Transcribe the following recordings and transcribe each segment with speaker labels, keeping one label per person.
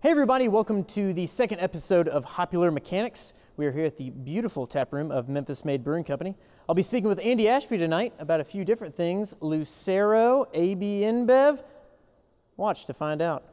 Speaker 1: Hey everybody, welcome to the second episode of Hopular Mechanics. We are here at the beautiful tap room of Memphis Made Brewing Company. I'll be speaking with Andy Ashby tonight about a few different things. Lucero, AB InBev. Watch to find out.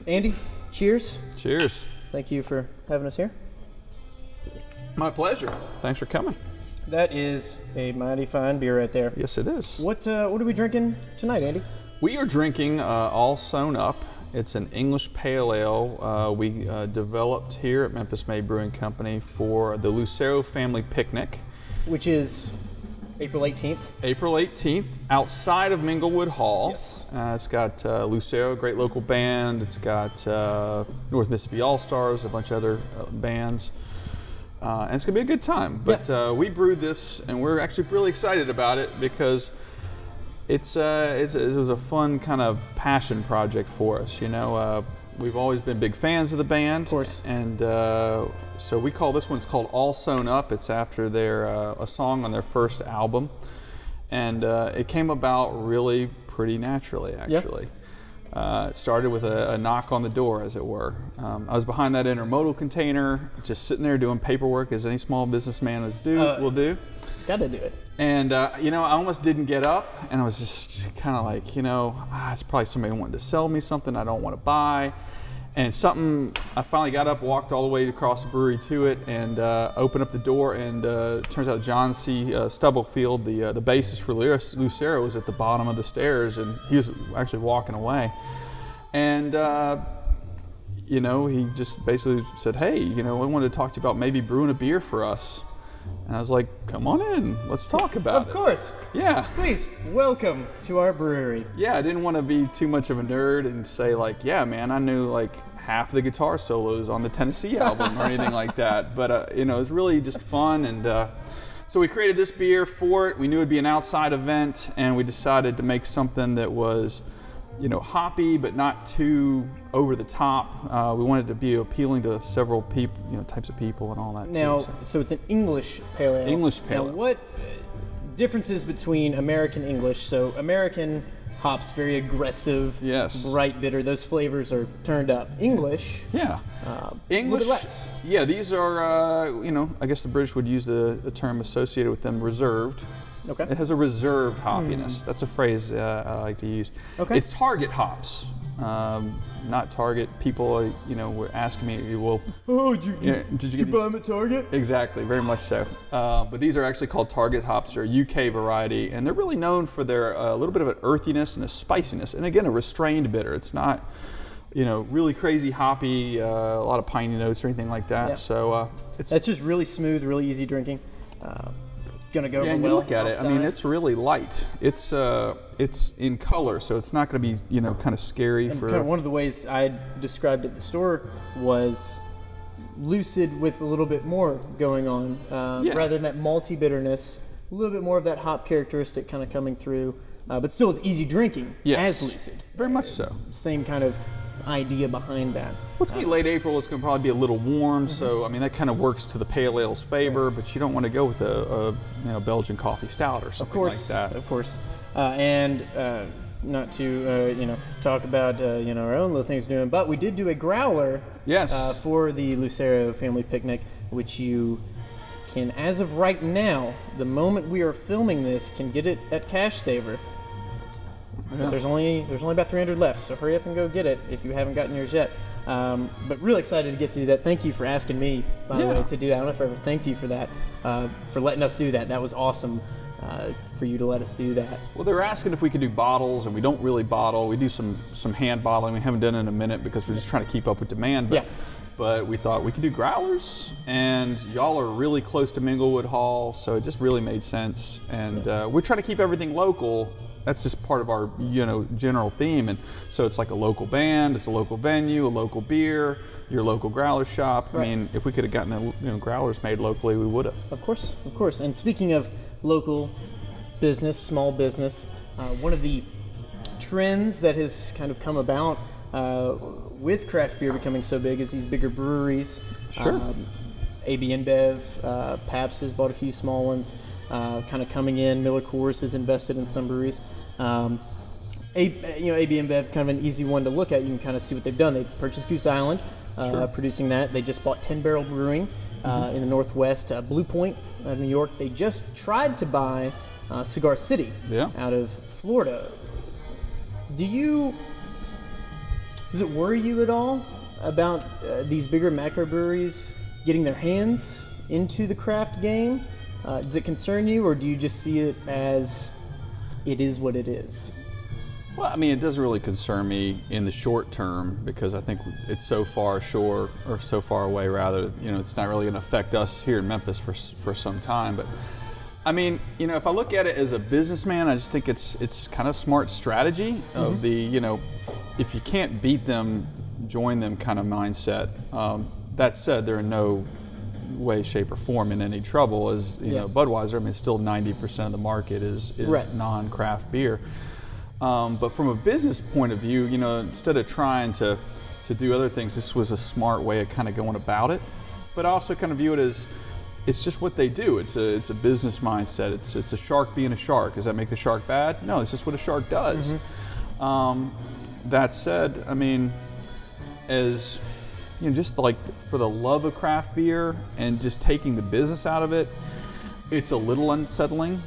Speaker 1: Andy, cheers.
Speaker 2: Cheers.
Speaker 1: Thank you for having us here.
Speaker 2: My pleasure. Thanks for coming.
Speaker 1: That is a mighty fine beer right there.
Speaker 2: Yes, it is.
Speaker 1: What are we drinking tonight, Andy?
Speaker 2: We are drinking all Sewn Up. It's an English pale ale we developed here at Memphis Made Brewing Company for the Lucero Family Picnic. Which is
Speaker 1: April 18th.
Speaker 2: April 18th, outside of Minglewood Hall.
Speaker 1: Yes.
Speaker 2: It's got Lucero, a great local band. It's got North Mississippi All-Stars, a bunch of other bands. And it's going to be a good time. But we brewed this, and we're actually really excited about it because it was a fun kind of passion project for us. You know, we've always been big fans of the band.
Speaker 1: Of course.
Speaker 2: And so we call this one, it's called All Sewn Up. It's after a song on their first album. And it came about really pretty naturally, actually. It started with a knock on the door, as it were. I was behind that intermodal container, just sitting there doing paperwork, as any small businessman will do.
Speaker 1: Gotta do it.
Speaker 2: And you know, I almost didn't get up, and I was just kind of like, you know, it's probably somebody wanting to sell me something I don't want to buy. And I finally got up, walked all the way across the brewery to it, and opened up the door, and it turns out John C. Stubblefield, the bassist for Lucero, was at the bottom of the stairs, and he was actually walking away. And you know, he just basically said, hey, you know, I wanted to talk to you about maybe brewing a beer for us. And I was like, come on in, let's talk about it.
Speaker 1: Of course.
Speaker 2: Yeah.
Speaker 1: Please, welcome to our brewery.
Speaker 2: Yeah, I didn't want to be too much of a nerd and say like, yeah, man, I knew like half the guitar solos on the Tennessee album or anything like that. But, you know, it was really just fun. And so we created this beer for it. We knew it'd be an outside event, and we decided to make something that was, you know, hoppy, but not too over the top. We wanted to be appealing to several people, you know, types of people and all that.
Speaker 1: Now,
Speaker 2: too,
Speaker 1: so it's an English pale ale.
Speaker 2: English pale ale.
Speaker 1: Now, what differences between American English? So American hops, very aggressive,
Speaker 2: yes,
Speaker 1: bright bitter. Those flavors are turned up. English,
Speaker 2: yeah,
Speaker 1: English, a little bit less.
Speaker 2: Yeah, these are, you know, I guess the British would use the term associated with them, reserved.
Speaker 1: Okay.
Speaker 2: It has a reserved hoppiness. That's a phrase I like to use.
Speaker 1: Okay.
Speaker 2: It's target hops, not target. People, you know, were asking me, well, oh, did you buy them at Target? Exactly, very much so. But these are actually called target hops. They're a UK variety, and they're really known for their little bit of an earthiness and a spiciness, and again, a restrained bitter. It's not, you know, really crazy hoppy, a lot of piney notes or anything like that. Yeah. So
Speaker 1: that's just really smooth, really easy drinking. Gonna go over
Speaker 2: and
Speaker 1: well.
Speaker 2: You look at
Speaker 1: outside.
Speaker 2: it. I mean, it's really light. It's in color, so it's not going to be, you know, kind of scary.
Speaker 1: And
Speaker 2: for
Speaker 1: kind of one of the ways I described at the store was lucid with a little bit more going on, rather than that malty bitterness. A little bit more of that hop characteristic kind of coming through, but still as easy drinking as lucid.
Speaker 2: Very much so.
Speaker 1: Same kind of idea behind that.
Speaker 2: Well, it's going to be late April. It's going to probably be a little warm, so I mean that kind of works to the pale ale's favor. But you don't want to go with a you know, Belgian coffee stout or something like that.
Speaker 1: Of course, and not to you know, talk about you know, our own little things doing, but we did do a growler.
Speaker 2: Yes.
Speaker 1: For the Lucero Family Picnic, which you can, as of right now, the moment we are filming this, can get it at Cash Saver. But there's only about 300 left, so hurry up and go get it if you haven't gotten yours yet. But really excited to get to do that. Thank you for asking me, by the way, to do that. I don't know if I ever thanked you for that, for letting us do that. That was awesome for you to let us do that.
Speaker 2: Well, they were asking if we could do bottles, and we don't really bottle. We do some hand bottling. We haven't done it in a minute because we're just trying to keep up with demand. But we thought we could do growlers, and y'all are really close to Minglewood Hall, so it just really made sense. And we're trying to keep everything local, that's just part of our general theme. And so it's like a local band, it's a local venue, a local beer, your local growler shop.
Speaker 1: Right.
Speaker 2: I mean, if we could have gotten the growlers made locally, we would have.
Speaker 1: Of course, of course. And speaking of local business, small business, one of the trends that has kind of come about with craft beer becoming so big is these bigger breweries.
Speaker 2: Sure.
Speaker 1: AB InBev, Pabst has bought a few small ones, kind of coming in. Miller Coors has invested in some breweries. AB InBev, kind of an easy one to look at. You can kind of see what they've done. They purchased Goose Island,
Speaker 2: Sure.
Speaker 1: producing that. They just bought 10 Barrel Brewing in the Northwest, Blue Point out of New York. They just tried to buy Cigar City out of Florida. Does it worry you at all about these bigger macrobreweries getting their hands into the craft game? Does it concern you, or do you just see it as it is what it is?
Speaker 2: Well, I mean, it doesn't really concern me in the short term because I think it's so far ashore, or so far away rather, it's not really going to affect us here in Memphis for some time. But I mean, if I look at it as a businessman, I just think it's kind of smart strategy of the, if you can't beat them, join them kind of mindset. That said, they're in no way, shape, or form in any trouble. As Budweiser, I mean, still 90% of the market is
Speaker 1: right.
Speaker 2: non-craft beer. But from a business point of view, instead of trying to do other things, this was a smart way of kind of going about it. But I also kind of view it as it's just what they do. It's a business mindset. It's a shark being a shark. Does that make the shark bad? No, it's just what a shark does. That said, I mean, as just like for the love of craft beer and just taking the business out of it, it's a little unsettling.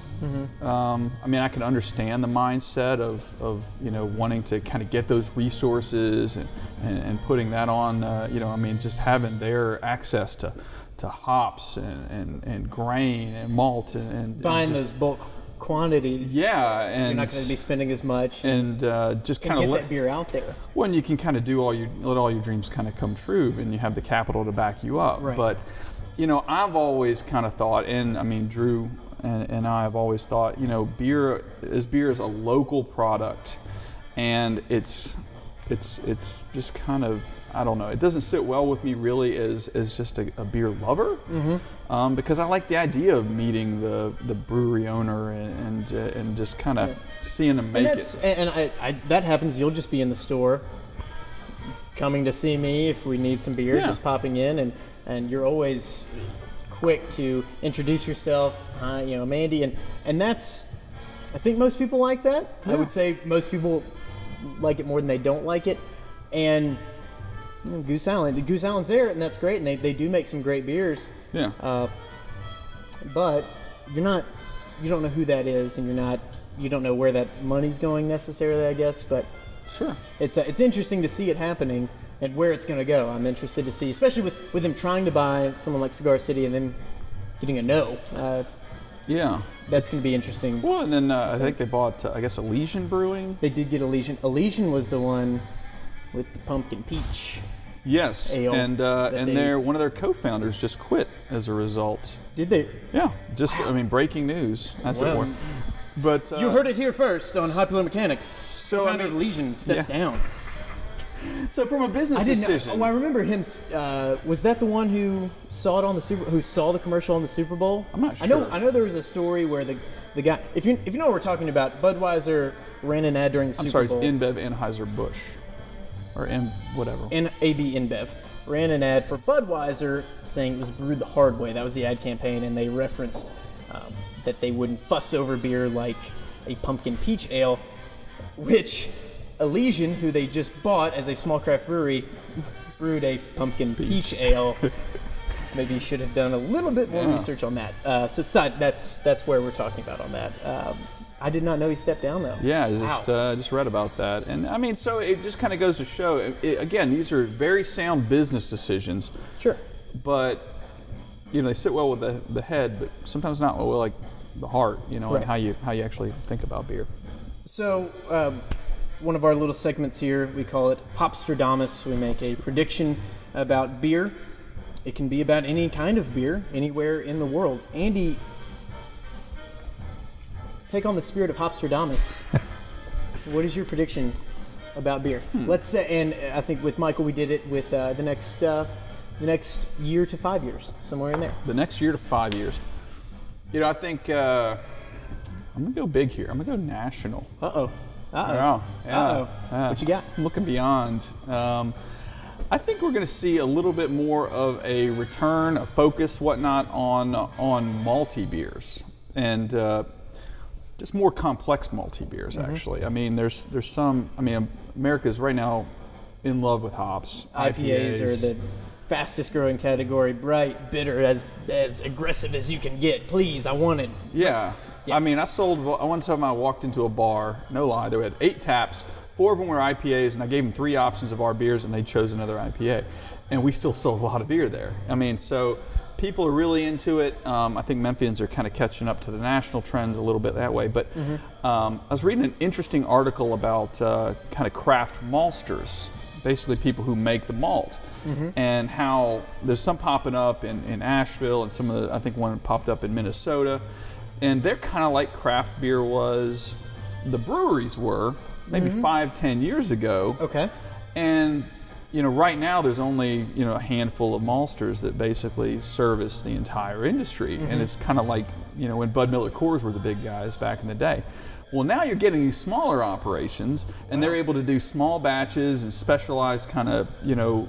Speaker 2: I mean, I can understand the mindset of wanting to kind of get those resources and putting that on. I mean, just having their access to hops and grain and malt and
Speaker 1: buying
Speaker 2: just,
Speaker 1: those bulk quantities.
Speaker 2: Yeah, and
Speaker 1: you're not going to be spending as much.
Speaker 2: And just kind of
Speaker 1: get that beer out there.
Speaker 2: When you can kind of let all your dreams kind of come true, and you have the capital to back you up.
Speaker 1: Right.
Speaker 2: But I've always kind of thought, and I mean Drew and I have always thought, beer is a local product, and it's just kind of, I don't know, it doesn't sit well with me really as just a beer lover, because I like the idea of meeting the brewery owner and just kind of seeing them make it.
Speaker 1: And that happens. You'll just be in the store, coming to see me if we need some beer, just popping in, and you're always quick to introduce yourself. Hi, I'm Andy, and that's, I think most people like that. I would say most people like it more than they don't like it, and Goose Island's there, and that's great, and they do make some great beers. Yeah. But you don't know who that is, and you don't know where that money's going necessarily, I guess. But
Speaker 2: sure, it's
Speaker 1: interesting to see it happening and where it's going to go. I'm interested to see, especially with them trying to buy someone like Cigar City and then getting a no. That's going to be interesting.
Speaker 2: Well, and then I think they bought, I guess, Elysian Brewing.
Speaker 1: They did get Elysian. Elysian was the one with the pumpkin peach.
Speaker 2: Yes,
Speaker 1: ale
Speaker 2: and one of their co-founders just quit as a result.
Speaker 1: Did they?
Speaker 2: Yeah, just I mean, breaking news. That's what. But
Speaker 1: you heard it here first on Hopular Mechanics.
Speaker 2: So
Speaker 1: founder of Elysian steps down.
Speaker 2: So from a business decision,
Speaker 1: I remember him. Was that the one who saw it on who saw the commercial on the Super Bowl?
Speaker 2: I'm not sure.
Speaker 1: I know there was a story where the guy. If you know what we're talking about, Budweiser ran an ad during the Super Bowl.
Speaker 2: I'm sorry, it's InBev Anheuser-Busch. Or whatever.
Speaker 1: And AB InBev ran an ad for Budweiser saying it was brewed the hard way. That was the ad campaign, and they referenced that they wouldn't fuss over beer like a pumpkin peach ale, which Elysian, who they just bought as a small craft brewery, brewed a pumpkin peach ale. Maybe you should have done a little bit more research on that. That's where we're talking about on that. I did not know he stepped down, though.
Speaker 2: Yeah, I just read about that. And, I mean, so it just kind of goes to show, again, these are very sound business decisions.
Speaker 1: Sure.
Speaker 2: But, they sit well with the head, but sometimes not well with, like, the heart, and how you actually think about beer.
Speaker 1: So, one of our little segments here, we call it Hopstradamus. We make a prediction about beer. It can be about any kind of beer, anywhere in the world. Andy, take on the spirit of Hopstradamus, what is your prediction about beer? Let's say, and I think with Michael we did it with the next year to 5 years, somewhere in there.
Speaker 2: The next year to 5 years. You know, I think I'm gonna go big here. I'm gonna go national.
Speaker 1: Uh-oh.
Speaker 2: Yeah.
Speaker 1: What you got?
Speaker 2: I'm looking beyond. I think we're going to see a little bit more of a return, a focus, whatnot, on malty beers, and just more complex malty beers. Actually, I mean, there's some. I mean, America's right now in love with hops.
Speaker 1: IPAs are the fastest growing category. Bright, bitter, as aggressive as you can get. Please, I want it.
Speaker 2: Yeah. I mean, one time I walked into a bar, no lie, they had 8 taps, 4 of them were IPAs, and I gave them 3 options of our beers, and they chose another IPA. And we still sold a lot of beer there. I mean, so people are really into it. I think Memphians are kind of catching up to the national trends a little bit that way. But I was reading an interesting article about kind of craft maltsters, basically people who make the malt, and how there's some popping up in Asheville, and some of the, I think one popped up in Minnesota. And they're kind of like craft beer was, the breweries were, maybe 5-10 years ago.
Speaker 1: Okay.
Speaker 2: And, you know, right now there's only, you know, a handful of maltsters that basically service the entire industry. And it's kind of like, you know, when Bud Miller Coors were the big guys back in the day. Well, now you're getting these smaller operations, and they're able to do small batches and specialized kind of, you know,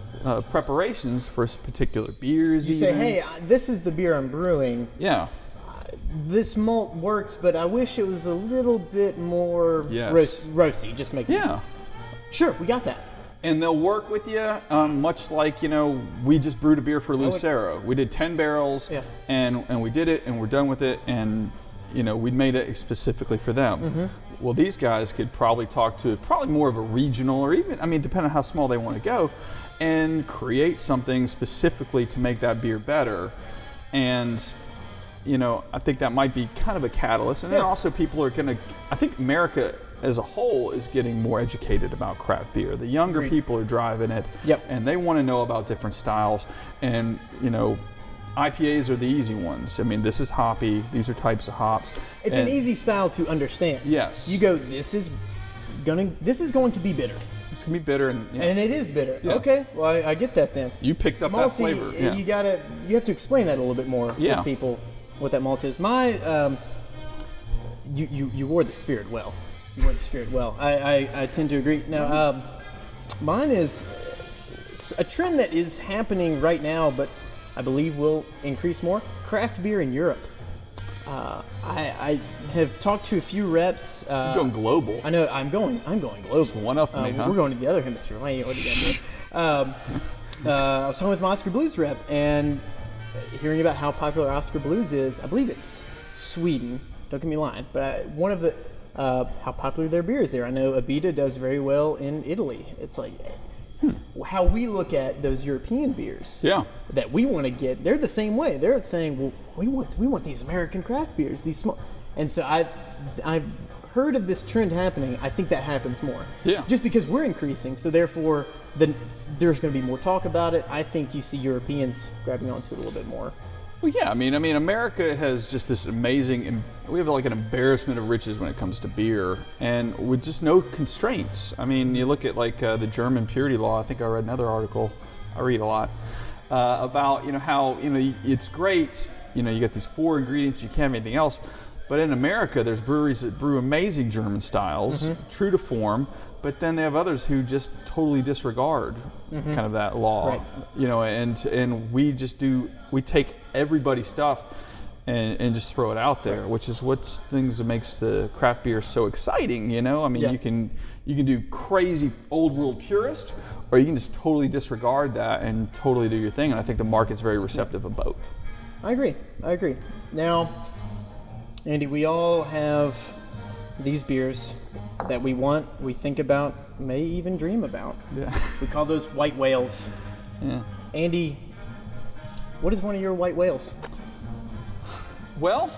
Speaker 2: preparations for particular beers.
Speaker 1: You say, hey, this is the beer I'm brewing.
Speaker 2: Yeah.
Speaker 1: This malt works, but I wish it was a little bit more roasty. Just make it easy. Sure, we got that.
Speaker 2: And they'll work with you, much like, you know, we just brewed a beer for Lucero. We did 10 barrels, and we did it, and we're done with it, and, you know, we made it specifically for them. Well, these guys could probably talk to probably more of a regional, or even, I mean, depending on how small they want to go, and create something specifically to make that beer better. And, you know, I think that might be kind of a catalyst. And then also people are going to, I think America as a whole is getting more educated about craft beer. The younger people are driving it, and they want to know about different styles. And, you know, IPAs are the easy ones. I mean, this is hoppy. These are types of hops.
Speaker 1: It's an easy style to understand.
Speaker 2: Yes.
Speaker 1: You go, this is going to be bitter.
Speaker 2: It's going to be bitter.
Speaker 1: And it is bitter. Okay, well, I get that then.
Speaker 2: You picked up that flavor.
Speaker 1: You have to explain that a little bit more with people, what that malt is. You wore the spirit well. You wore the spirit well. I tend to agree. Now, mine is a trend that is happening right now, but I believe will increase more. Craft beer in Europe. I have talked to a few reps.
Speaker 2: You're going global.
Speaker 1: I know. I'm going global.
Speaker 2: Just one up me, huh?
Speaker 1: We're going to the other hemisphere. What are you going to do? I was talking with my Oscar Blues rep and hearing about how popular Oscar Blues is. I believe it's Sweden. Don't get me lying, but one of the how popular their beer is there. I know Abita does very well in Italy. It's like how we look at those European beers that we want to get. They're the same way. They're saying, well, we want these American craft beers, these small. And so I've heard of this trend happening. I think that happens more. Just because we're increasing, so therefore there's going to be more talk about it. I think you see Europeans grabbing onto it a little bit more.
Speaker 2: Well, yeah. I mean, America has just this amazing. We have like an embarrassment of riches when it comes to beer, and with just no constraints. I mean, you look at like the German purity law. I think I read another article. I read a lot about how it's great. You get these 4 ingredients. You can't have anything else. But in America, there's breweries that brew amazing German styles, true to form. But then they have others who just totally disregard kind of that law, and we take everybody's stuff and just throw it out there, which is what's things that makes the craft beer so exciting. I mean, you can do crazy old world purist, or you can just totally disregard that and totally do your thing. And I think the market's very receptive of both.
Speaker 1: I agree. Now, Andy, we all have these beers that we want, we think about, may even dream about. We call those white whales. Andy, what is one of your white whales?
Speaker 2: Well,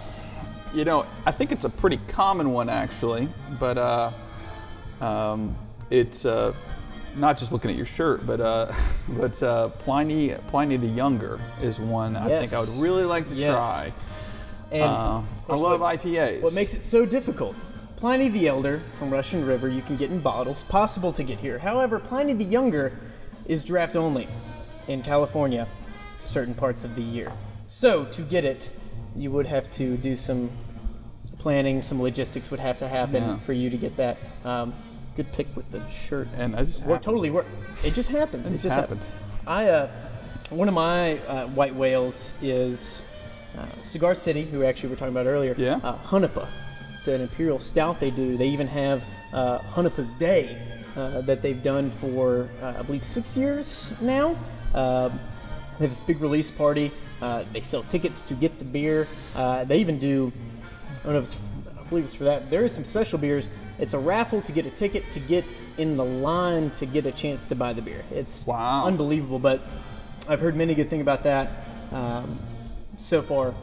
Speaker 2: I think it's a pretty common one actually, but it's not just looking at your shirt, but Pliny the Younger is one I think I would really like to try.
Speaker 1: And
Speaker 2: I love IPAs.
Speaker 1: What makes it so difficult? Pliny the Elder from Russian River you can get in bottles, possible to get here. However, Pliny the Younger is draft only in California certain parts of the year. So to get it, you would have to do some planning, some logistics would have to happen for you to get that. Good pick with the shirt.
Speaker 2: And I just
Speaker 1: totally work. It just happens. It just happens. One of my white whales is Cigar City, who actually we were talking about earlier.
Speaker 2: Yeah.
Speaker 1: Hunapa. It's an imperial stout they do. They even have Hunapa's Day that they've done for I believe 6 years now. They have this big release party. They sell tickets to get the beer. They even do. I believe it's for that. There is some special beers. It's a raffle to get a ticket to get in the line to get a chance to buy the beer. It's unbelievable, but I've heard many good things about that. So far,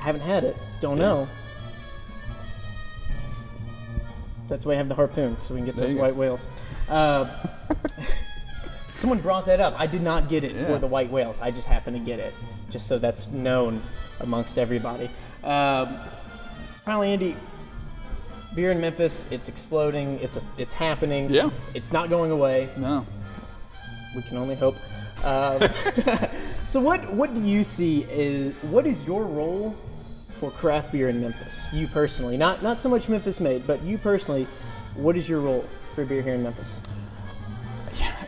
Speaker 1: I haven't had it. Don't know. That's why I have the harpoon, so we can get those white whales. Someone brought that up. I did not get it for the white whales. I just happened to get it, just so that's known amongst everybody. Finally, Andy, beer in Memphis, it's exploding. It's happening.
Speaker 2: Yeah.
Speaker 1: It's not going away.
Speaker 2: No.
Speaker 1: We can only hope. So what do you see what is your role for craft beer in Memphis? You personally, not so much Memphis Made, but you personally, what is your role for beer here in Memphis?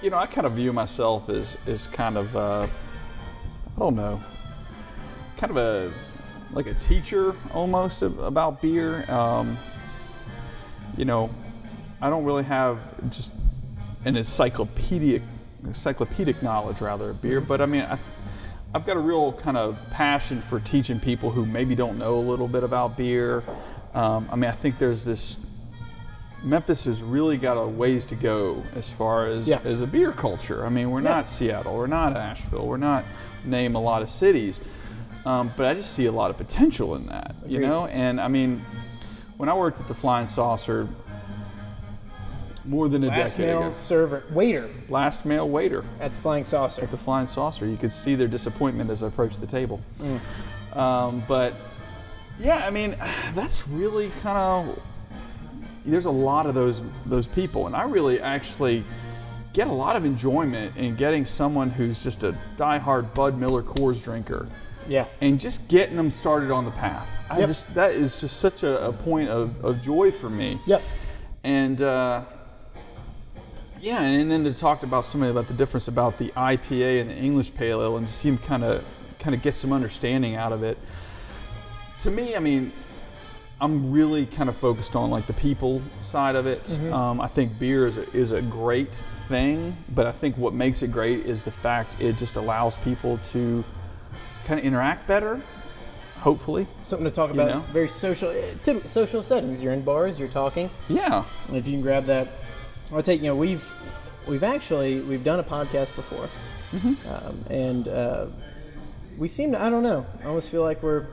Speaker 2: You know, I kind of view myself as kind of I don't know, kind of like a teacher almost about beer. You know, I don't really have just an encyclopedic knowledge rather of beer, but I mean, I've got a real kind of passion for teaching people who maybe don't know a little bit about beer. I mean, I think there's this, Memphis has really got a ways to go as far as a beer culture. I mean, we're not Seattle, we're not Asheville, we're not name a lot of cities, but I just see a lot of potential in that, you know? And I mean, when I worked at the Flying Saucer, more than a decade ago.
Speaker 1: Last male waiter. At the Flying Saucer.
Speaker 2: At the Flying Saucer. You could see their disappointment as I approached the table. But yeah, I mean, that's really kind of, there's a lot of those people, and I really actually get a lot of enjoyment in getting someone who's just a diehard Bud Miller Coors drinker.
Speaker 1: Yeah.
Speaker 2: And just getting them started on the path. That is just such a point of joy for me.
Speaker 1: Yep.
Speaker 2: And yeah, and then to talk about about the difference about the IPA and the English Pale Ale, and to see him kind of get some understanding out of it. To me, I mean, I'm really kind of focused on like the people side of it. I think beer is a great thing, but I think what makes it great is the fact it just allows people to kind of interact better. Hopefully, something to talk about. You know?
Speaker 1: Very social settings. You're in bars, you're talking.
Speaker 2: Yeah.
Speaker 1: If you can grab that. I'll take, we've done a podcast before, and we seem to, I don't know, I almost feel like we're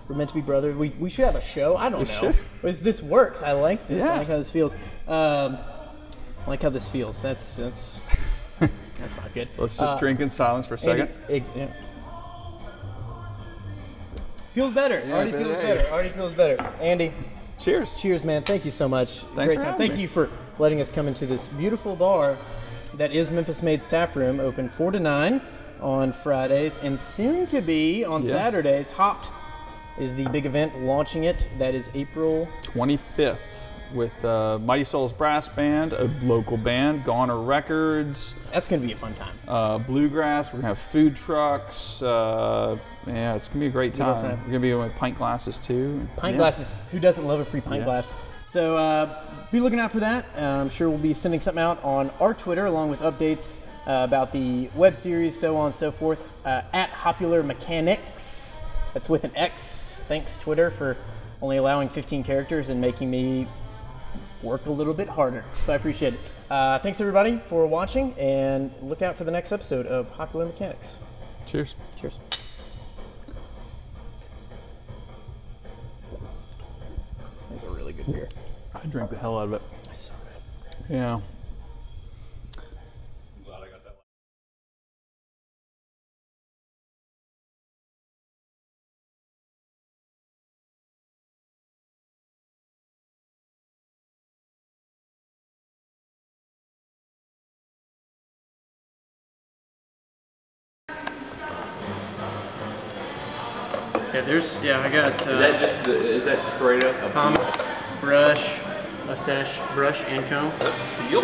Speaker 1: meant to be brothers. We should have a show. I don't know. This works. I like this. I like how this feels. That's not good.
Speaker 2: Let's just drink in silence for a second.
Speaker 1: Feels better. Already feels better. Andy.
Speaker 2: Cheers,
Speaker 1: man. Thank you so much.
Speaker 2: Thanks
Speaker 1: Great time. Thank you for letting us come into this beautiful bar that is Memphis Made's Tap Room, open 4 to 9 on Fridays, and soon to be on Saturdays. Hopped is the big event launching it. That is April
Speaker 2: 25th with Mighty Souls Brass Band, a local band, Goner Records.
Speaker 1: That's going to be a fun time.
Speaker 2: Bluegrass. We're going to have food trucks. Yeah, it's going to be a great time. We're going to be with pint glasses too.
Speaker 1: Pint glasses. Who doesn't love a free pint glass? So be looking out for that. I'm sure we'll be sending something out on our Twitter along with updates about the web series, so on and so forth, at Hopular Mechanics. That's with an X. Thanks, Twitter, for only allowing 15 characters and making me work a little bit harder. So I appreciate it. Thanks, everybody, for watching, and look out for the next episode of Hopular Mechanics.
Speaker 2: Cheers.
Speaker 1: Cheers. It's a really good beer.
Speaker 2: I drank the hell out of it.
Speaker 1: That's so good.
Speaker 2: Yeah.
Speaker 1: Yeah, I got
Speaker 2: is that just is that straight up a
Speaker 1: brush, mustache brush, and comb.
Speaker 2: Is that steel?